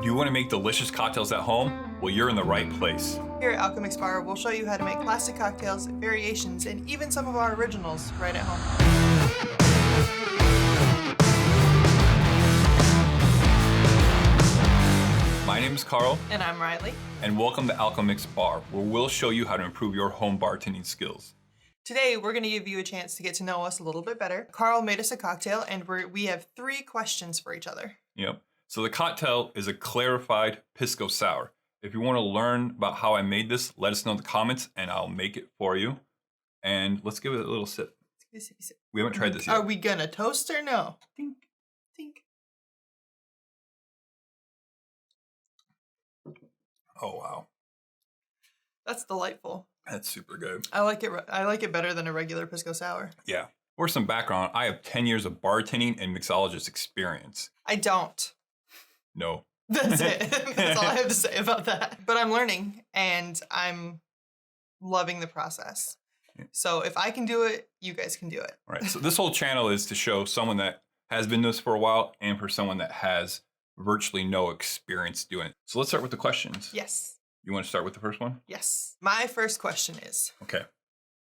Do you want to make delicious cocktails at home? Well, you're in the right place. Here at Alchemix Bar, we'll show you how to make classic cocktails, variations, and even some of our originals right at home. My name is Carl. And I'm Riley. And welcome to Alchemix Bar, where we'll show you how to improve your home bartending skills. Today, we're going to give you a chance to get to know us a little bit better. Carl made us a cocktail, and we have 3 questions for each other. Yep. So the cocktail is a Clarified Pisco Sour. If you want to learn about how I made this, let us know in the comments, and I'll make it for you. And let's give it a little sip. We haven't tried this yet. Are we going to toast or no? Tink. Tink. Oh, wow. That's delightful. That's super good. I like it better than a regular Pisco Sour. Yeah. For some background, I have 10 years of bartending and mixologist experience. I don't. No. That's it. That's all I have to say about that. But I'm learning, and I'm loving the process. Yeah. So if I can do it, you guys can do it. All right. So this whole channel is to show someone that has been doing this for a while and for someone that has virtually no experience doing it. So let's start with the questions. Yes. You want to start with the first one? Yes. My first question is, okay,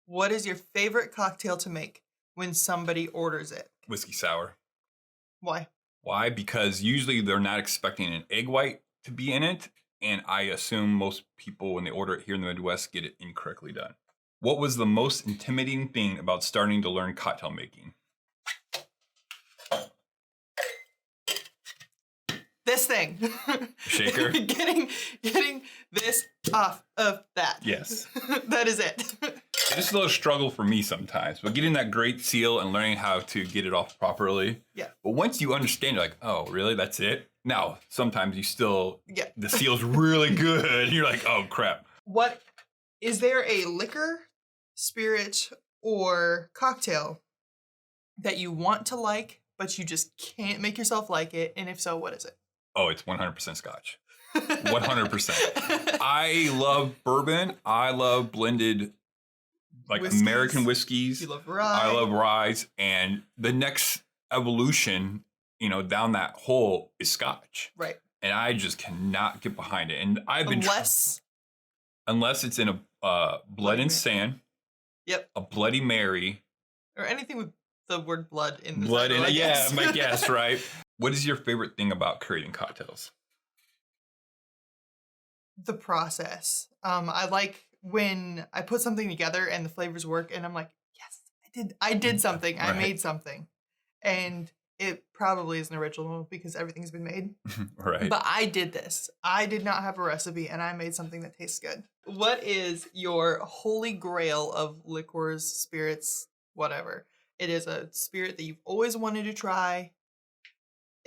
what is your favorite cocktail to make when somebody orders it? Whiskey sour. Why? Why? Because usually they're not expecting an egg white to be in it. And I assume most people, when they order it here in the Midwest, get it incorrectly done. What was the most intimidating thing about starting to learn cocktail making? This thing. Shaker? getting this off of that. Yes. That is it. It's a little struggle for me sometimes, but getting that great seal and learning how to get it off properly. Yeah. But once you understand, you're like, oh, really? That's it? Now, sometimes you still, the seal's really good. And you're like, oh, crap. What, is there a liquor, spirit, or cocktail that you want to like, but you just can't make yourself like it? And if so, what is it? Oh, it's 100% Scotch. 100%. I love bourbon. I love blended whiskeys. American whiskeys. You love rye. I love ryes. And the next evolution, down that hole is Scotch. Right. And I just cannot get behind it. And I've been unless it's in a Blood and Sand. Yep. A Bloody Mary. Or anything with the word blood in the blood title, in it. Yeah, my guess, right? What is your favorite thing about creating cocktails? The process. I like when I put something together and the flavors work, and I'm like, yes, I did something. I made something. And it probably isn't original because everything's been made. Right. But I did this. I did not have a recipe, and I made something that tastes good. What is your holy grail of liqueurs, spirits, whatever? It is a spirit that you've always wanted to try,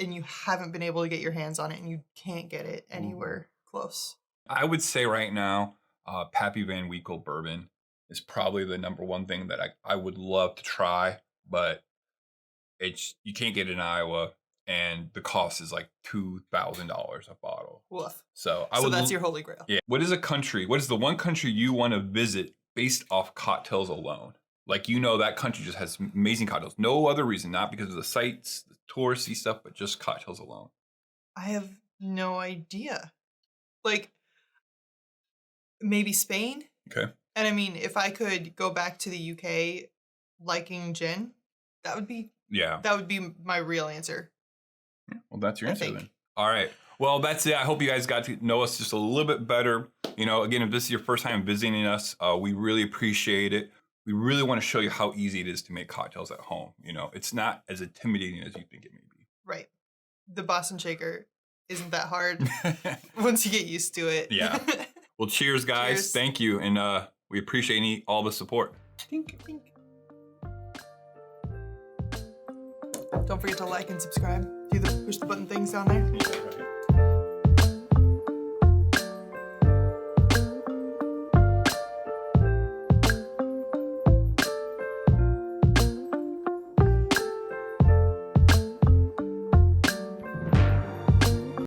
and you haven't been able to get your hands on it, and you can't get it anywhere close. I would say right now, Pappy Van Winkle bourbon is probably the number one thing that I would love to try, but you can't get it in Iowa, and the cost is like $2,000 a bottle. Woof. So that's your holy grail. Yeah. What is the one country you want to visit based off cocktails alone? Like, that country just has amazing cocktails. No other reason, not because of the sights, the touristy stuff, but just cocktails alone. I have no idea. Like, maybe Spain? Okay. And I mean, if I could go back to the UK liking gin, that would be my real answer. Yeah, well, that's your answer then. All right. Well, that's it. I hope you guys got to know us just a little bit better. Again, if this is your first time visiting us, we really appreciate it. We really want to show you how easy it is to make cocktails at home. It's not as intimidating as you think it may be. Right. The Boston Shaker isn't that hard once you get used to it. Yeah. Well, cheers, guys. Cheers. Thank you. And we appreciate all the support. Tink, tink. Don't forget to like and subscribe. Push the button things down there. Yeah, right.